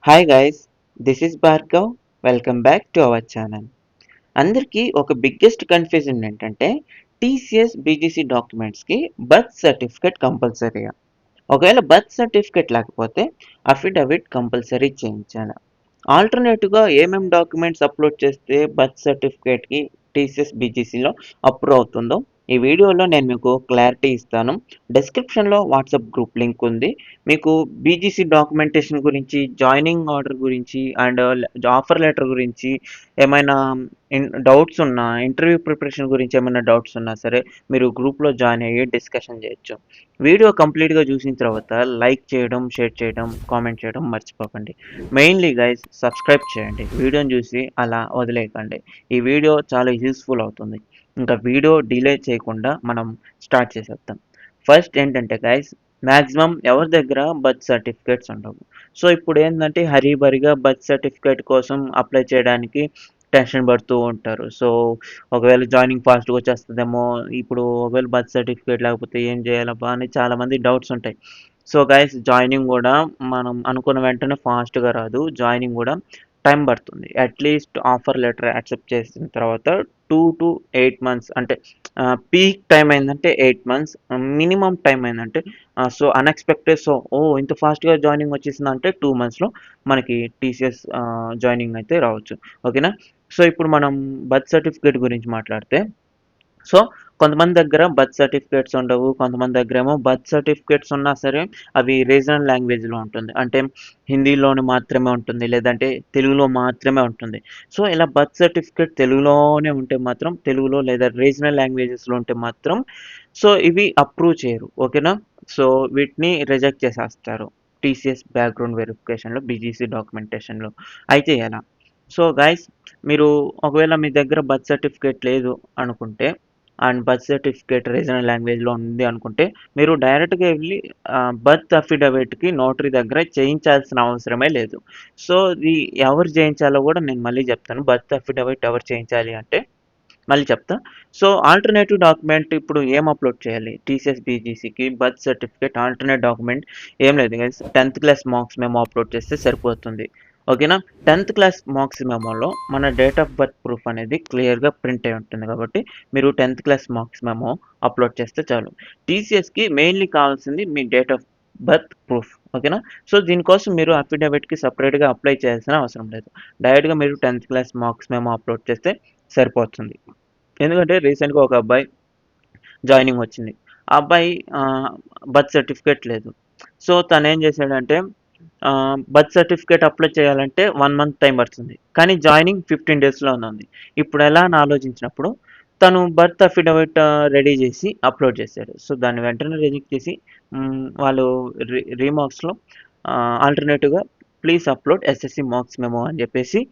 Hi guys, this is Bhargav. Welcome back to our channel. అందరికీ ఒక biggest confusion ఏంటంటే TCS బీజీసీ డాక్యుమెంట్స్కి birth certificate కంపల్సరీగా. ఒకవేళ బర్త్ సర్టిఫికేట్ లేకపోతే అఫిడవిట్ కంపల్సరీ చేయించాలి. ఆల్టర్నేటివ్గా ఏమేమి డాక్యుమెంట్స్ అప్లోడ్ చేస్తే బర్త్ సర్టిఫికేట్కి టీసీఎస్ బీజీసీలో అప్రూవ్ అవుతుందో ఈ వీడియోలో నేను మీకు క్లారిటీ ఇస్తాను. డిస్క్రిప్షన్లో వాట్సాప్ గ్రూప్ లింక్ ఉంది. మీకు బీజీసీ డాక్యుమెంటేషన్ గురించి, జాయినింగ్ ఆర్డర్ గురించి అండ్ ఆఫర్ లెటర్ గురించి ఏమైనా డౌట్స్ ఉన్నా, ఇంటర్వ్యూ ప్రిపరేషన్ గురించి ఏమైనా డౌట్స్ ఉన్నా సరే మీరు గ్రూప్లో జాయిన్ అయ్యి డిస్కషన్ చేయొచ్చు. వీడియో కంప్లీట్గా చూసిన తర్వాత లైక్ చేయడం, షేర్ చేయడం, కామెంట్ చేయడం మర్చిపోకండి. మెయిన్లీ గైస్ సబ్స్క్రైబ్ చేయండి. వీడియోని చూసి అలా వదిలేయకండి. ఈ వీడియో చాలా యూస్ఫుల్ అవుతుంది. ఇంకా వీడియో డిలే చేయకుండా మనం స్టార్ట్ చేసేద్దాం. ఫస్ట్ ఏంటంటే గైస్, మ్యాక్సిమం ఎవరి దగ్గర బర్త్ సర్టిఫికేట్స్ ఉండవు. సో ఇప్పుడు ఏంటంటే హరీబరిగా బర్త్ సర్టిఫికేట్ కోసం అప్లై చేయడానికి టెన్షన్ పడుతూ ఉంటారు. సో ఒకవేళ జాయినింగ్ ఫాస్ట్గా వచ్చేస్తుందేమో, ఇప్పుడు ఒకవేళ బర్త్ సర్టిఫికేట్ లేకపోతే ఏం చేయాలబ్బా అని చాలామంది డౌట్స్ ఉంటాయి. సో గైస్, జాయినింగ్ కూడా మనం అనుకున్న వెంటనే ఫాస్ట్గా రాదు. జాయినింగ్ కూడా టైం పడుతుంది. అట్లీస్ట్ ఆఫర్ లెటర్ యాక్సెప్ట్ చేసిన తర్వాత 2 to 8 months, అంటే పీక్ టైం అయిందంటే 8 months, మినిమం టైం అయిందంటే సో అన్ఎక్స్పెక్టెడ్, సో ఇంత ఫాస్ట్గా జాయినింగ్ వచ్చేసిందంటే 2 monthsలో మనకి టీసీఎస్ జాయినింగ్ అయితే రావచ్చు. ఓకేనా. సో ఇప్పుడు మనం బర్త్ సర్టిఫికేట్ గురించి మాట్లాడితే, సో కొంతమంది దగ్గర బర్త్ సర్టిఫికేట్స్ ఉండవు. కొంతమంది దగ్గర ఏమో బర్త్ సర్టిఫికేట్స్ ఉన్నా సరే అవి రీజనల్ లాంగ్వేజ్లో ఉంటుంది. అంటే హిందీలోని మాత్రమే ఉంటుంది, లేదంటే తెలుగులో మాత్రమే ఉంటుంది. సో ఇలా బర్త్ సర్టిఫికేట్ తెలుగులోనే ఉంటే మాత్రం, తెలుగులో లేదా రీజనల్ లాంగ్వేజెస్లో ఉంటే మాత్రం సో ఇవి అప్రూవ్ చేయరు. ఓకేనా. సో వీటిని రిజెక్ట్ చేసేస్తారు టీసీఎస్ బ్యాక్గ్రౌండ్ వెరిఫికేషన్లో, బీజీసీ డాక్యుమెంటేషన్లో. అయితే ఎలా? సో గైస్, మీరు ఒకవేళ మీ దగ్గర బర్త్ సర్టిఫికేట్ లేదు అనుకుంటే అండ్ బర్త్ సర్టిఫికేట్ రీజనల్ లాంగ్వేజ్లో ఉంది అనుకుంటే మీరు డైరెక్ట్గా వెళ్ళి బర్త్ అఫిడవిట్కి నోటరీ దగ్గర చేయించాల్సిన అవసరమే లేదు. సో ఇది ఎవరు చేయించాలో కూడా నేను మళ్ళీ చెప్తాను. బర్త్ అఫిడవిట్ ఎవరు చేయించాలి అంటే మళ్ళీ చెప్తా. సో ఆల్టర్నేటివ్ డాక్యుమెంట్ ఇప్పుడు ఏం అప్లోడ్ చేయాలి టీసీఎస్ బీజీసీకి? బర్త్ సర్టిఫికేట్ ఆల్టర్నేట్ డాక్యుమెంట్ ఏం లేదు గైస్, 10th క్లాస్ మార్క్స్ మేము అప్లోడ్ చేస్తే సరిపోతుంది. ఓకేనా. 10th క్లాస్ మార్క్స్ మెమోలో మన డేట్ ఆఫ్ బర్త్ ప్రూఫ్ అనేది క్లియర్గా ప్రింట్ అయి ఉంటుంది కాబట్టి మీరు 10th class marks memo upload చేస్తే చాలు. టీసీఎస్కి మెయిన్లీ కావాల్సింది మీ డేట్ ఆఫ్ బర్త్ ప్రూఫ్. ఓకేనా. సో దీనికోసం మీరు అఫిడవిట్కి సపరేట్గా అప్లై చేయాల్సిన అవసరం లేదు. డైరెక్ట్గా మీరు 10th class marks memo upload చేస్తే సరిపోతుంది. ఎందుకంటే రీసెంట్గా ఒక అబ్బాయి జాయినింగ్ వచ్చింది. ఆ అబ్బాయి బర్త్ సర్టిఫికేట్ లేదు. సో తను ఏం చేశాడంటే బర్త్ సర్టిఫికేట్ అప్లై చేయాలంటే 1 month టైం పడుతుంది, కానీ జాయినింగ్ 15 డేస్లోనే ఉంది. ఇప్పుడు ఎలా అని ఆలోచించినప్పుడు తను బర్త్ అఫిడవిట్ రెడీ చేసి అప్లోడ్ చేశాడు. సో దాన్ని వెంటనే రిజెక్ట్ చేసి వాళ్ళు రీమార్క్స్లో ఆల్టర్నేటివ్గా please upload SSC marks memo అని చెప్పేసి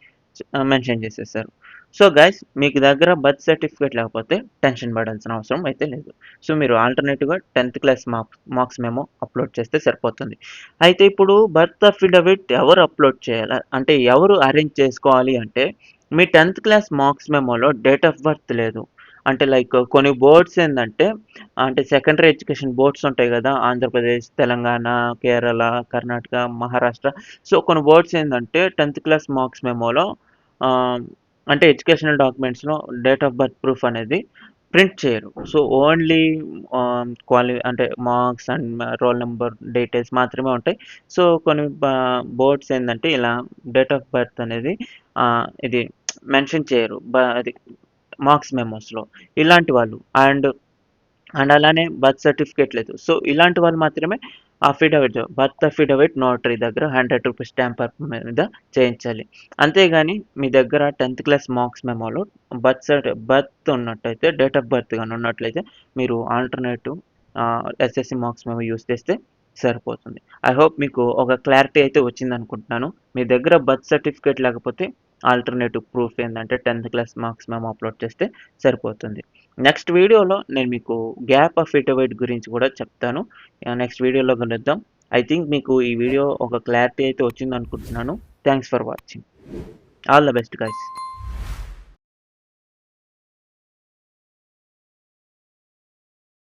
మెన్షన్ చేసేసారు. సో గైస్, మీకు దగ్గర బర్త్ సర్టిఫికేట్ లేకపోతే టెన్షన్ పడాల్సిన అవసరం అయితే లేదు. సో మీరు ఆల్టర్నేటివ్గా 10th class marks memo upload చేస్తే సరిపోతుంది. అయితే ఇప్పుడు బర్త్ అఫిడవిట్ ఎవరు అప్లోడ్ చేయాలి అంటే, ఎవరు అరేంజ్ చేసుకోవాలి అంటే, మీ 10th క్లాస్ మార్క్స్ మెమోలో డేట్ ఆఫ్ బర్త్ లేదు అంటే, లైక్ కొన్ని బోర్డ్స్ ఏంటంటే, అంటే సెకండరీ ఎడ్యుకేషన్ బోర్డ్స్ ఉంటాయి కదా, ఆంధ్రప్రదేశ్, తెలంగాణ, కేరళ, కర్ణాటక, మహారాష్ట్ర. సో కొన్ని బోర్డ్స్ ఏంటంటే 10th క్లాస్ మార్క్స్ మెమోలో అంటే ఎడ్యుకేషనల్ డాక్యుమెంట్స్లో డేట్ ఆఫ్ బర్త్ ప్రూఫ్ అనేది ప్రింట్ చేయరు. సో ఓన్లీ అంటే marks and roll number details మాత్రమే ఉంటాయి. సో కొన్ని బోర్డ్స్ ఏంటంటే ఇలా డేట్ ఆఫ్ బర్త్ అనేది ఇది మెన్షన్ చేయరు అది మార్క్స్ మెమోస్లో. ఇలాంటి వాళ్ళు అండ్ అండ్ అలానే బర్త్ సర్టిఫికేట్ లేదు. సో ఇలాంటి వాళ్ళు మాత్రమే బర్త్ అఫిడవిట్ నోటరీ దగ్గర 100 రూపీస్ స్టాంప్ మీద చేయించాలి. అంతేగాని మీ దగ్గర 10th క్లాస్ మార్క్స్ మెమోలో బర్త్ ఉన్నట్టయితే, డేట్ ఆఫ్ బర్త్ కానీ ఉన్నట్లయితే మీరు alternative SSC marks memo use చేస్తే సరిపోతుంది. ఐ హోప్ మీకు ఒక క్లారిటీ అయితే వచ్చింది అనుకుంటున్నాను. మీ దగ్గర బర్త్ సర్టిఫికేట్ లేకపోతే ఆల్టర్నేటివ్ ప్రూఫ్ ఏంటంటే 10th class marks memo upload చేస్తే సరిపోతుంది. నెక్స్ట్ వీడియోలో నేను మీకు గ్యాప్ అఫిడవిట్ గురించి కూడా చెప్తాను. నెక్స్ట్ వీడియోలో కలుద్దాం. ఐ థింక్ మీకు ఈ వీడియో ఒక క్లారిటీ అయితే వచ్చింది అనుకుంటున్నాను. Thanks for watching. All the best guys.